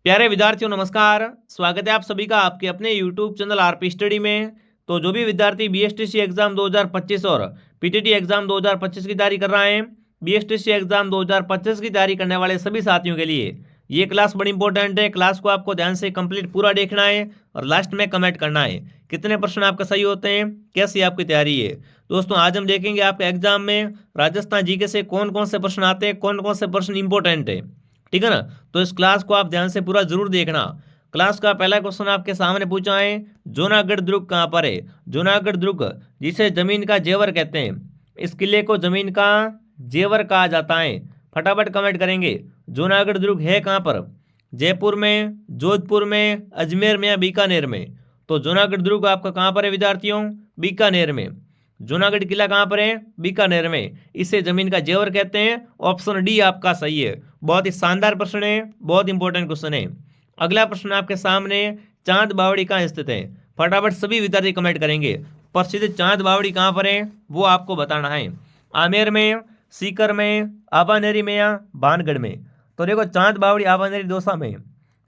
प्यारे विद्यार्थियों नमस्कार। स्वागत है आप सभी का आपके अपने YouTube चैनल आरपी स्टडी में। तो जो भी विद्यार्थी बीएसटीसी एग्जाम 2025 और पीटीटी एग्जाम 2025 की तैयारी कर रहे हैं, बीएसटीसी एग्जाम 2025 की तैयारी करने वाले सभी साथियों के लिए ये क्लास बड़ी इंपॉर्टेंट है। क्लास को आपको ध्यान से कंप्लीट पूरा देखना है और लास्ट में कमेंट करना है कितने प्रश्न आपका सही होते हैं, कैसी आपकी तैयारी है। दोस्तों आज हम देखेंगे आपके एग्जाम में राजस्थान जीके से कौन कौन से प्रश्न आते हैं, कौन कौन से प्रश्न इंपॉर्टेंट है, ठीक है ना। तो इस क्लास को आप ध्यान से पूरा जरूर देखना। क्लास का पहला क्वेश्चन आपके सामने पूछा है, जूनागढ़ दुर्ग कहाँ पर है। जूनागढ़ दुर्ग जिसे जमीन का जेवर कहते हैं, इस किले को जमीन का जेवर कहा जाता है। फटाफट कमेंट करेंगे जूनागढ़ दुर्ग है कहाँ पर, जयपुर में, जोधपुर में, अजमेर में या बीकानेर में। तो जूनागढ़ दुर्ग आपका कहाँ पर है विद्यार्थियों, बीकानेर में। जूनागढ़ किला कहाँ पर है, बीकानेर में। इसे जमीन का जेवर कहते हैं। ऑप्शन डी आपका सही है। बहुत ही शानदार प्रश्न है, बहुत इंपॉर्टेंट क्वेश्चन है। अगला प्रश्न आपके सामने, चांद बावड़ी कहाँ स्थित है। फटाफट सभी विद्यार्थी कमेंट करेंगे प्रसिद्ध चांद बावड़ी कहाँ पर है वो आपको बताना है। आमेर में, सीकर में, आबानेरी में या भानगढ़ में। तो देखो चांद बावड़ी आबानेरी दौसा में।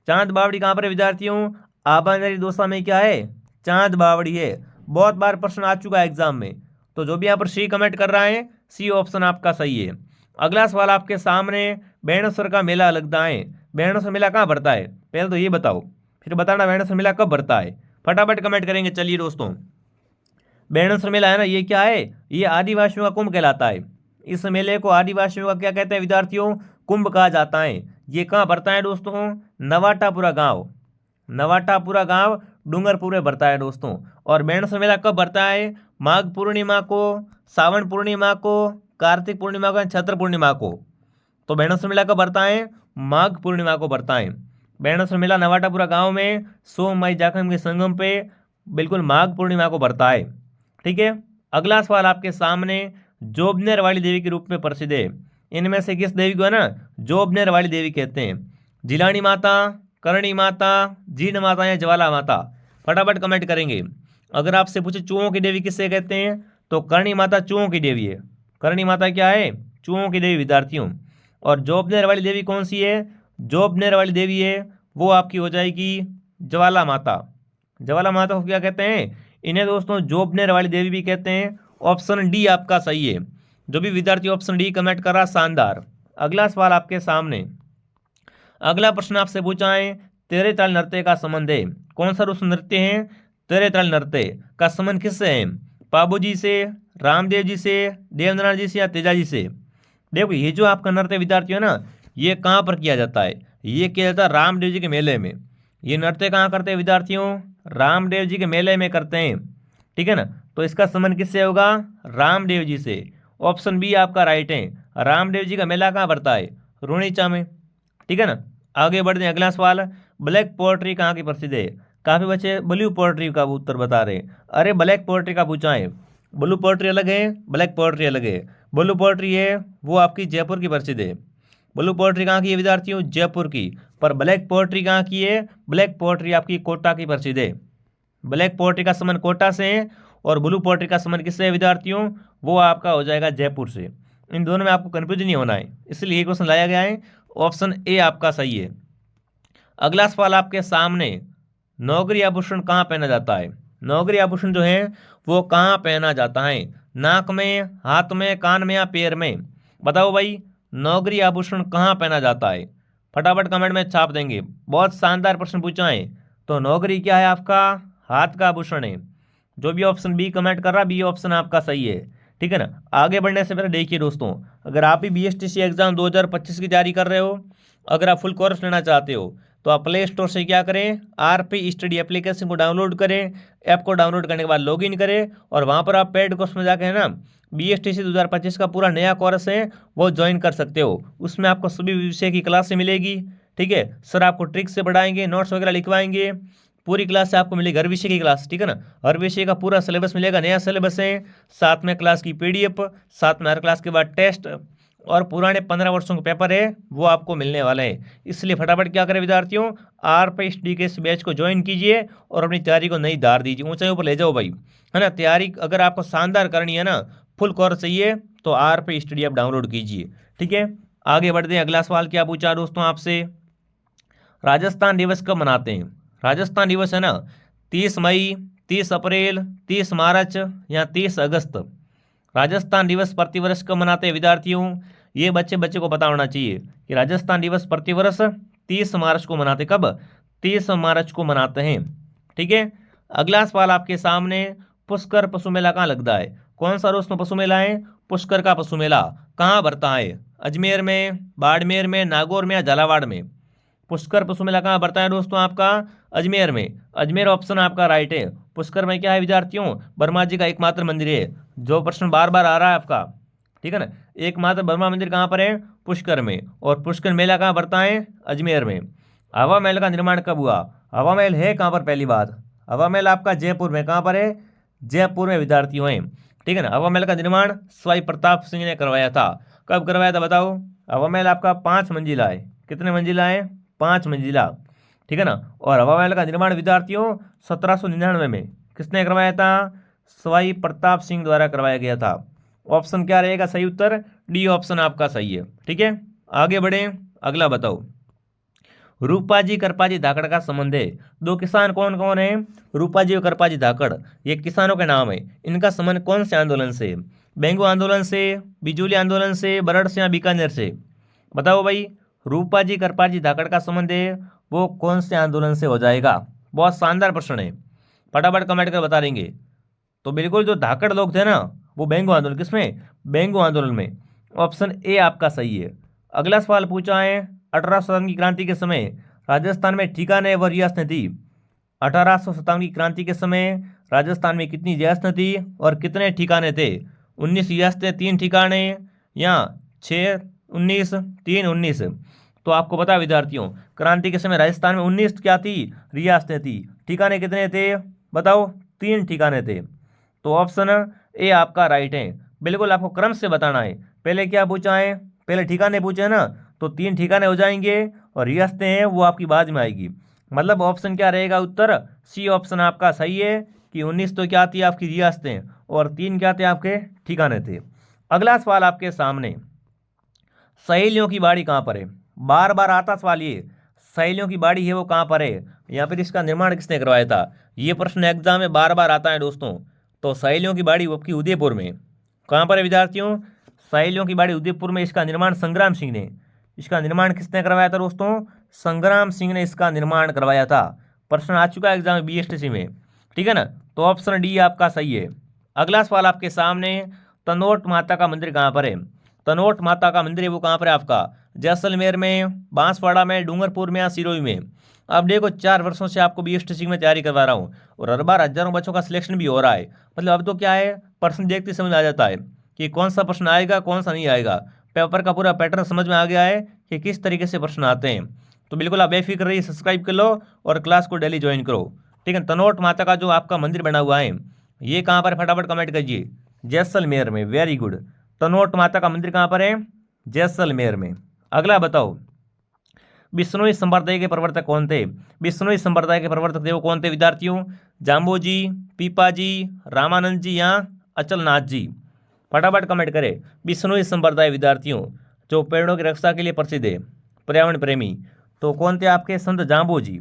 चांद बावड़ी कहाँ पर है विद्यार्थियों, आबानेरी दौसा में क्या है, चांद बावड़ी है। बहुत बार प्रश्न आ चुका है एग्जाम में। तो जो भी यहाँ पर सी कमेंट कर रहा है, सी ऑप्शन आपका सही है। अगला सवाल आपके सामने, बेणेश्वर का मेला लगता है। बेणेश्वर मेला कहाँ भरता है, पहले तो ये बताओ, फिर बताना बेणेश्वर मेला कब भरता है। फटाफट कमेंट करेंगे। चलिए दोस्तों, बेणेश्वर मेला है ना, ये क्या है, ये आदिवासियों का कुंभ कहलाता है। इस मेले को आदिवासियों का क्या कहते हैं विद्यार्थियों, कुंभ कहा जाता है। ये कहाँ भरता है दोस्तों, नवाटापुरा गांव। नवाटापुरा गांव डूंगरपुर में भरता है दोस्तों। और बेणेश्वर मेला कब भरता है, माघ पूर्णिमा को, सावन पूर्णिमा को, कार्तिक पूर्णिमा को, छत्र पूर्णिमा को। तो बेणेश्वर मेला कब भरता है, माघ पूर्णिमा को भरता है। बेणेश्वर मेला नवाटापुरा गांव में सोम मई जाखम के संगम पे बिल्कुल माघ पूर्णिमा को भरता है, ठीक है। अगला सवाल आपके सामने, जोबनेर वाली देवी के रूप में प्रसिद्ध है। इनमें से किस देवी को है ना जोबनेर वाली देवी कहते हैं। जिलानी माता, करणी माता, जीण माता या ज्वाला माता। फटाफट कमेंट करेंगे। अगर आपसे पूछे चूहों की देवी किससे कहते हैं, तो करणी माता चूहों की देवी है। करणी माता क्या है, चूहों की देवी विद्यार्थियों। और जोबनेर वाली देवी कौन सी है, जोबनेर वाली देवी है वो आपकी हो जाएगी ज्वाला माता। ज्वाला माता को क्या कहते हैं, इन्हें दोस्तों जोबनेर वाली देवी भी कहते हैं। ऑप्शन डी आपका सही है। जो भी विद्यार्थी ऑप्शन डी कमेंट कर रहा, शानदार। अगला सवाल आपके सामने, अगला प्रश्न आपसे पूछा है, तेरे ताल नृत्य का संबंध है। कौन सा रूस नृत्य है, तेरे ताल नृत्य का संबंध किससे है, पाबू जी से, रामदेव जी से, देवनारायण जी से या तेजा जी से। देखो ये जो आपका नृत्य विद्यार्थी है ना, ये कहाँ पर किया जाता है, ये किया जाता है रामदेव जी के मेले में। ये नृत्य कहाँ करते हैं विद्यार्थियों, रामदेव जी के मेले में करते हैं, ठीक है ना। तो इसका संबंध किससे होगा, रामदेव जी से। ऑप्शन बी आपका राइट है। रामदेव जी का मेला कहाँ पड़ता है, रुणीचा में, ठीक है ना। आगे बढ़ते हैं। अगला सवाल, ब्लैक पोएट्री कहाँ की प्रसिद्ध है। काफी बच्चे ब्लू पोएट्री का उत्तर बता रहे हैं। अरे ब्लैक पोएट्री का पूछा है, ब्लू पोएट्री अलग है, ब्लैक पोएट्री अलग है। ब्लू पोएट्री है वो आपकी जयपुर की प्रसिद्ध है। ब्लू पोएट्री कहाँ की है विद्यार्थियों, जयपुर की। पर ब्लैक पोएट्री कहाँ की है, ब्लैक पोएट्री आपकी कोटा की प्रसिद्ध है। ब्लैक पोएट्री का संबंध कोटा से है और ब्लू पोएट्री का संबंध किससे है विद्यार्थियों, वो आपका हो जाएगा जयपुर से। इन दोनों में आपको कन्फ्यूजन नहीं होना है, इसलिए ये क्वेश्चन लाया गया है। ऑप्शन ए आपका सही है। अगला सवाल आपके सामने, नौकरी आभूषण कहाँ पहना जाता है। नौकरी आभूषण जो है वो कहाँ पहना जाता है, नाक में, हाथ में, कान में या पैर में। बताओ भाई, नौकरी आभूषण कहाँ पहना जाता है। फटाफट कमेंट में छाप देंगे। बहुत शानदार प्रश्न पूछा है। तो नौकरी क्या है आपका, हाथ का आभूषण है। जो भी ऑप्शन बी कमेंट कर रहा, बी ऑप्शन आपका सही है, ठीक है ना। आगे बढ़ने से पहले देखिए दोस्तों, अगर आप भी बीएसटीसी एग्जाम 2025 की तैयारी कर रहे हो, अगर आप फुल कोर्स लेना चाहते हो, तो आप प्ले स्टोर से क्या करें, आरपी स्टडी एप्लीकेशन को डाउनलोड करें। ऐप को डाउनलोड करने के बाद लॉगिन करें और वहाँ पर आप पेड कोर्स में जाकर है ना बीएसटीसी 2025 का पूरा नया कोर्स है वो ज्वाइन कर सकते हो। उसमें आपको सभी विषय की क्लास से मिलेगी, ठीक है। सर आपको ट्रिक से पढ़ाएंगे, नोट्स वगैरह लिखवाएंगे। पूरी क्लास से आपको मिलेगी हर विषय की क्लास, ठीक है ना। हर विषय का पूरा सिलेबस मिलेगा, नया सिलेबस है, साथ में क्लास की पीडीएफ, साथ में हर क्लास के बाद टेस्ट और पुराने 15 वर्षों के पेपर है वो आपको मिलने वाले हैं। इसलिए फटाफट क्या करें विद्यार्थियों, आरपीएसडी के इस बैच को ज्वाइन कीजिए और अपनी तैयारी को नई धार दीजिए, ऊंचाई ऊपर ले जाओ भाई, है ना। तैयारी अगर आपको शानदार करनी है ना, फुल कोर्स चाहिए, तो आरपीएसडी आप डाउनलोड कीजिए, ठीक है। आगे बढ़ते हैं। अगला सवाल क्या पूछा दोस्तों आपसे, राजस्थान दिवस कब मनाते हैं? राजस्थान दिवस है ना 30 मई, 30 अप्रैल, 30 मार्च या 30 अगस्त। राजस्थान दिवस प्रतिवर्ष कब मनाते हैं विद्यार्थियों? ये बच्चे को पता होना चाहिए कि राजस्थान दिवस प्रतिवर्ष 30 मार्च को मनाते। कब? 30 मार्च को मनाते हैं। ठीक है। अगला सवाल आपके सामने, पुष्कर पशु मेला कहाँ लगता है? कौन सा दोस्तों पशु मेला है? पुष्कर का पशु मेला कहाँ बढ़ता है? अजमेर में, बाड़मेर में, नागौर में या झालावाड़ में? पुष्कर पशु मेला कहाँ बढ़ता है दोस्तों? आपका अजमेर में। अजमेर ऑप्शन आपका राइट है। पुष्कर में क्या है विद्यार्थियों? ब्रह्मा जी का एकमात्र मंदिर है। जो प्रश्न बार बार आ रहा है आपका, ठीक है ना, एकमात्र ब्रह्मा मंदिर कहाँ पर है? पुष्कर में। और पुष्कर मेला कहाँ बढ़ता है? अजमेर में। हवा महल का निर्माण कब हुआ? हवा महल है कहाँ पर? पहली बात, हवा महल आपका जयपुर में। कहाँ पर है? जयपुर में विद्यार्थियों है। ठीक है ना। हवा महल का निर्माण सवाई प्रताप सिंह ने करवाया था। कब करवाया था बताओ? हवा महल आपका 5 मंजिला है। कितने मंजिला है? 5 मंजिला। ठीक है ना। और हवा महल का निर्माण विद्यार्थियों 1799 में किसने करवाया था? सवाई प्रताप सिंह द्वारा करवाया गया था। ऑप्शन क्या रहेगा सही उत्तर? डी ऑप्शन आपका सही है। ठीक है, आगे बढ़े। अगला बताओ, रूपाजी करपाजी धाकड़ का संबंध है। दो किसान कौन कौन है? रूपाजी और करपाजी धाकड़, ये किसानों के नाम है। इनका संबंध कौन से आंदोलन से? बेंगू आंदोलन से, बिजूली आंदोलन से, बरड़ से या बीकानेर से? बताओ भाई, रूपाजी करपाजी धाकड़ का संबंध है वो कौन से आंदोलन से हो जाएगा? बहुत शानदार प्रश्न है, फटाफट कमेंट कर बता देंगे। तो बिल्कुल जो धाकड़ लोग थे ना वो बेंगू आंदोलन, किसमें? बेंगू आंदोलन में। ऑप्शन ए आपका सही है। अगला सवाल पूछा है, 18 शताब्दी की क्रांति के समय राजस्थान में ठिकाने व रियासतें थी। 1800 शताब्दी की क्रांति के समय राजस्थान में कितनी रियासतें थी और कितने ठिकाने थे? 19 रियासतें, 3 ठिकाने, या 6, 19, 3, 19? तो आपको पता है विद्यार्थियों, क्रांति के समय राजस्थान में 19 क्या थी? रियासतें थी। ठिकाने कितने थे बताओ? 3 ठिकाने थे। तो ऑप्शन ए आपका राइट है। बिल्कुल आपको क्रम से बताना है। पहले क्या पूछा है? पहले ठिकाने पूछे है ना, तो 3 ठिकाने हो जाएंगे और रियासतें हैं वो आपकी बाद में आएगी। मतलब ऑप्शन क्या रहेगा उत्तर? सी ऑप्शन आपका सही है कि 19 तो क्या थी आपकी रियासतें और 3 क्या थे आपके ठिकाने थे। अगला सवाल आपके सामने, सहेलियों की बाड़ी कहाँ पर है? बार बार आता सवाल ये, सहेलियों की बाड़ी है वो कहाँ पर है, या फिर इसका निर्माण किसने करवाया था? ये प्रश्न एग्जाम में बार बार आता है दोस्तों। तो सहेलियों की बाड़ी आपकी उदयपुर में। कहाँ पर है विद्यार्थियों? सहेलियों की बाड़ी उदयपुर में। इसका निर्माण संग्राम सिंह ने, इसका निर्माण किसने करवाया था दोस्तों? संग्राम सिंह ने इसका निर्माण करवाया था। प्रश्न आ चुका है एग्जाम BSTC में, ठीक है ना। तो ऑप्शन डी आपका सही है। अगला सवाल आपके सामने, तनोट माता का मंदिर कहाँ पर है? तनोट माता का मंदिर है वो कहाँ पर है आपका? जैसलमेर में, बांसवाड़ा में, डूंगरपुर में या सिरोही में? अब देखो 4 वर्षों से आपको BSTC में तैयारी करवा रहा हूँ और हर बार हजारों बच्चों का सिलेक्शन भी हो रहा है। मतलब अब तो क्या है, प्रश्न देखते समझ आ जाता है कि कौन सा प्रश्न आएगा कौन सा नहीं आएगा। पेपर का पूरा पैटर्न समझ में आ गया है कि किस तरीके से प्रश्न आते हैं। तो बिल्कुल आप बेफिक्र रहिए, सब्सक्राइब कर लो और क्लास को डेली ज्वाइन करो, ठीक है। तनोट माता का जो आपका मंदिर बना हुआ है ये कहाँ पर? फटाफट कमेंट कीजिए। जैसलमेर में, वेरी गुड। तनोट माता का मंदिर कहाँ पर है? जैसलमेर में। अगला बताओ, बिश्नोई संप्रदाय के प्रवर्तक कौन थे? बिश्नोई संप्रदाय के प्रवर्तक थे वो कौन थे विद्यार्थियों? जाम्बोजी, पीपाजी, रामानंद जी या अचलनाथ जी? फटाफट कमेंट करें। बिश्नोई संप्रदाय विद्यार्थियों जो पेड़ों की रक्षा के लिए प्रसिद्ध है, पर्यावरण प्रेमी, तो कौन थे आपके? संत जाम्बोजी,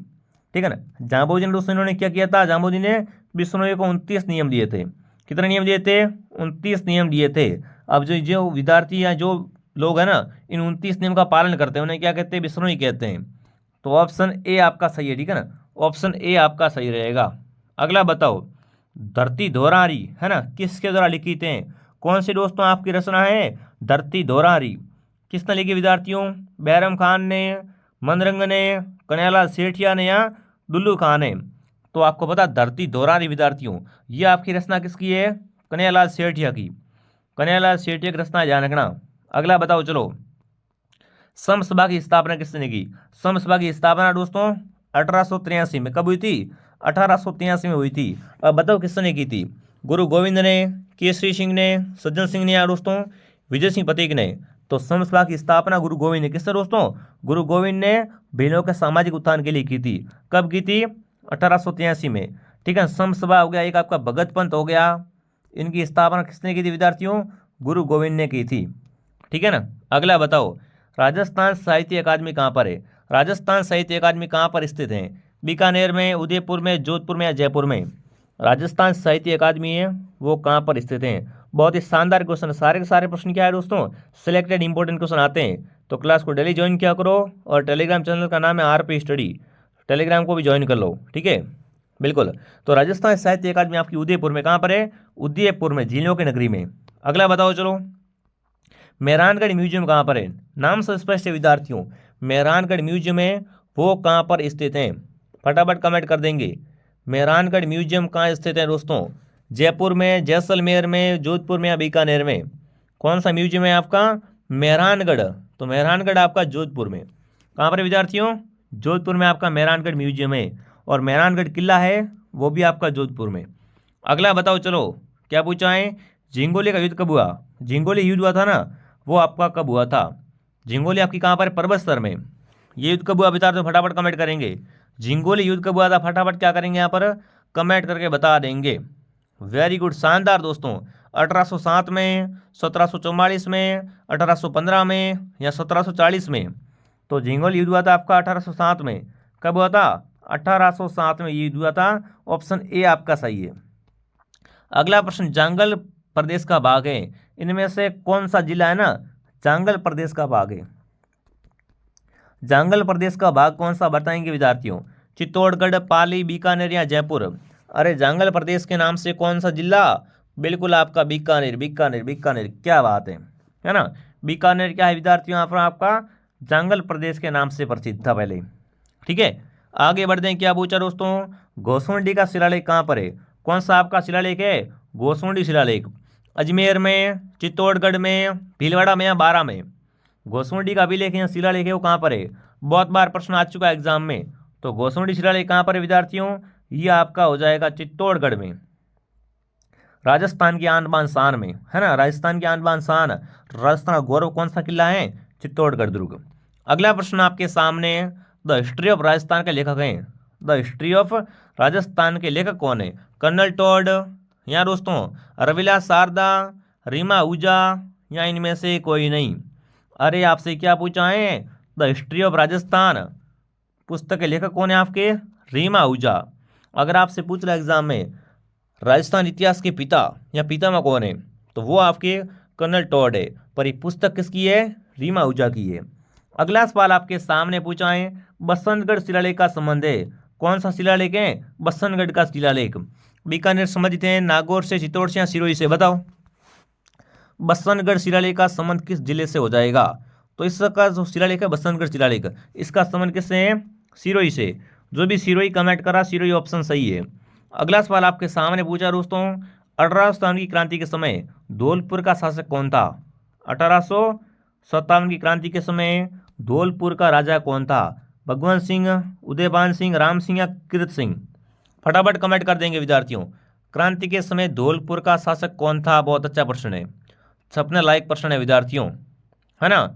ठीक है ना। जाम्बोजी ने दोस्तों इन्होंने क्या किया था? जाम्बोजी ने बिश्नोई को 29 नियम दिए थे। कितने नियम दिए थे? 29 नियम दिए थे। अब जो विद्यार्थी या जो लोग हैं ना इन 29 नियम का पालन करते हैं उन्हें क्या कहते हैं? बिश्नोई कहते हैं। तो ऑप्शन ए आपका सही है, ठीक है ना। ऑप्शन ए आपका सही रहेगा। अगला बताओ, धरती धोरारी है ना किसके द्वारा लिखित है? कौन सी दोस्तों आपकी रचना है? धरती धोरारी किसने लिखी विद्यार्थियों? बैरम खान ने, मनरंग ने, कन्हैयालाल सेठिया ने या दुल्लू खान ने? तो आपको पता धरती धोरारी विद्यार्थियों ये आपकी रचना किसकी है? कन्हैयालाल सेठिया की। कन्हैयालाल सेठिया की रचना ध्यान रखना। अगला बताओ चलो, समसभा की स्थापना किसने की? समसभा की स्थापना दोस्तों 1883 में। कब हुई थी? 1883 में हुई थी। अब बताओ किसने की थी? गुरु गोविंद ने, केसरी सिंह ने, सज्जन सिंह ने या दोस्तों विजय सिंह पथिक ने? तो समसभा की स्थापना गुरु गोविंद ने, किसने दोस्तों? गुरु गोविंद ने बहनों के सामाजिक उत्थान के लिए की थी। कब की थी? 1883 में, ठीक है। समसभा हो गया, एक आपका भगत पंथ हो गया, इनकी स्थापना किसने की थी विद्यार्थियों? गुरु गोविंद ने की थी, ठीक है ना। अगला बताओ, राजस्थान साहित्य अकादमी कहाँ पर है? राजस्थान साहित्य अकादमी कहाँ पर स्थित है? बीकानेर में, उदयपुर में, जोधपुर में या जयपुर में? राजस्थान साहित्य अकादमी है वो कहाँ पर स्थित है? बहुत ही शानदार क्वेश्चन, सारे के सारे प्रश्न क्या है दोस्तों, सिलेक्टेड इंपॉर्टेंट क्वेश्चन आते हैं। तो क्लास को डेली ज्वाइन किया करो और टेलीग्राम चैनल का नाम है आरपी स्टडी, टेलीग्राम को भी ज्वाइन कर लो, ठीक है, बिल्कुल। तो राजस्थान साहित्य अकादमी आपकी उदयपुर में, कहाँ पर है? उदयपुर में, झीलों की नगरी में। अगला बताओ चलो, मेहरानगढ़ म्यूजियम कहाँ पर है? नाम से स्पष्ट है विद्यार्थियों, मेहरानगढ़ म्यूजियम है वो कहाँ पर स्थित है? फटाफट कमेंट कर देंगे। मेहरानगढ़ म्यूजियम कहाँ स्थित है दोस्तों? जयपुर में, जैसलमेर में, जोधपुर में या बीकानेर में? कौन सा म्यूजियम है आपका? मेहरानगढ़। तो मेहरानगढ़ आपका जोधपुर में। कहाँ पर विद्यार्थियों? जोधपुर में आपका मेहरानगढ़ म्यूजियम है। और मेहरानगढ़ किला है वो भी आपका जोधपुर में। अगला बताओ चलो, क्या पूछा है? झिंगोली का युद्ध कब हुआ? झिंगोली युद्ध हुआ था ना, वो आपका कब हुआ था? झिंगोली आपकी कहाँ पर? पर्वत स्तर में। ये युद्ध कब हुआ विद्यार्थियों? फटाफट कमेंट करेंगे। झिंगोली युद्ध कब हुआ था? फटाफट क्या करेंगे यहाँ पर? कमेंट करके बता देंगे। वेरी गुड, शानदार दोस्तों। 1807 में, 1744 में, 1815 में या 1740 में? तो झिंगोली युद्ध हुआ था आपका 1807 में। कब हुआ था? 1807 में युद्ध हुआ था। ऑप्शन ए आपका सही है। अगला प्रश्न, जांगल प्रदेश का भाग है, इनमें से कौन सा जिला है ना जांगल प्रदेश का भाग है? जांगल प्रदेश का भाग कौन सा बताएंगे विद्यार्थियों? चित्तौड़गढ़, पाली, बीकानेर या जयपुर? अरे जांगल प्रदेश के नाम से कौन सा जिला? बिल्कुल आपका बीकानेर, बीकानेर, बीकानेर, क्या बात है ना। बीकानेर क्या है विद्यार्थियों? यहाँ पर आपका जांगल प्रदेश के नाम से प्रसिद्ध था पहले, ठीक है। आगे बढ़ते हैं, क्या पूछा दोस्तों? गोसुंडी का शिलालेख कहाँ पर है? कौन सा आपका शिलालेख है? गोसुंडी शिलालेख। अजमेर में, चित्तौड़गढ़ में, भीलवाड़ा में या बारा में? गोसुंडी का अभिलेख या शिलालेख है वो कहाँ पर है? बहुत बार प्रश्न आ चुका है एग्जाम में। तो गोसुंडी शिलालेख कहाँ पर है विद्यार्थियों? ये आपका हो जाएगा चित्तौड़गढ़ में, राजस्थान की आन बान शान में, है ना। राजस्थान की आन बान शान, राजस्थान का गौरव कौन सा किला है? चित्तौड़गढ़ दुर्ग। अगला प्रश्न आपके सामने, द हिस्ट्री ऑफ राजस्थान के लेखक हैं। द हिस्ट्री ऑफ राजस्थान के लेखक कौन है? कर्नल टॉड या दोस्तों रविलास शारदा, रीमा आहूजा या इनमें से कोई नहीं? अरे आपसे क्या पूछा है? द हिस्ट्री ऑफ राजस्थान पुस्तक के लेखक कौन है आपके? रीमा आहूजा। अगर आपसे पूछ रहा एग्जाम में राजस्थान इतिहास के पिता या पितामह कौन है, तो वो आपके कर्नल टॉड है। पर ये पुस्तक किसकी है? रीमा आहूजा की है। अगला सवाल आपके सामने पूछा है, बसंतगढ़ शिलालेख का संबंध है। कौन सा शिलालेख है? बसंतगढ़ का शिलालेख। बीकानेर संबंधित है, नागौर से, चित्तौड़ से या सिरोही से? बताओ। बसंतगढ़ शिलालेख का संबंध किस जिले से हो जाएगा? तो इसका जो शिलालेख है बसंतगढ़ शिलालेख, इसका संबंध किससे है? सिरोही से। जो भी सिरोही कमेंट करा, सिरोही ऑप्शन सही है। अगला सवाल आपके सामने पूछा दोस्तों, 1857 की क्रांति के समय धौलपुर का शासक कौन था? 1857 की क्रांति के समय धौलपुर का राजा कौन था? भगवंत सिंह, उदयभान सिंह, राम सिंह या कीर्त सिंह? फटाफट कमेंट कर देंगे विद्यार्थियों। क्रांति के समय धौलपुर का शासक कौन था? बहुत अच्छा प्रश्न है, सपने लायक प्रश्न है विद्यार्थियों, है ना।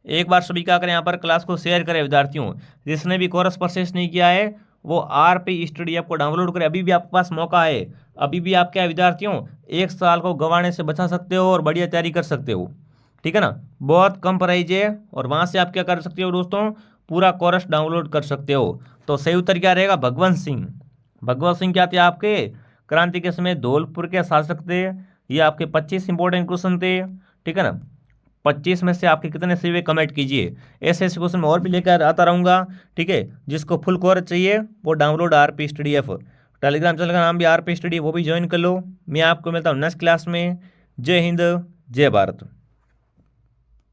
एक बार सभी क्या करें, यहाँ पर क्लास को शेयर करें विद्यार्थियों। जिसने भी कोर्स परचेस नहीं किया है वो आरपी स्टडी ऐप को डाउनलोड करें, अभी भी आपके पास मौका है। अभी भी आप क्या विद्यार्थियों 1 साल को गंवाने से बचा सकते हो और बढ़िया तैयारी कर सकते हो, ठीक है ना। बहुत कम प्राइस है और वहाँ से आप क्या कर सकते हो दोस्तों, पूरा कोर्स डाउनलोड कर सकते हो। तो सही उत्तर क्या रहेगा? भगवंत सिंह। भगवंत सिंह क्या थे? आपके क्रांति के समय धौलपुर के शासक थे। ये आपके 25 इंपॉर्टेंट क्वेश्चन थे, ठीक है ना। 25 में से आपके कितने सही हुए कमेंट कीजिए। ऐसे ऐसे क्वेश्चन मैं और भी लेकर आता रहूँगा, ठीक है। जिसको फुल कोर्स चाहिए वो download RP study app, Telegram channel का नाम भी आरपी स्टडी, वो भी ज्वाइन कर लो। मैं आपको मिलता हूँ नेक्स्ट क्लास में। जय हिंद, जय भारत।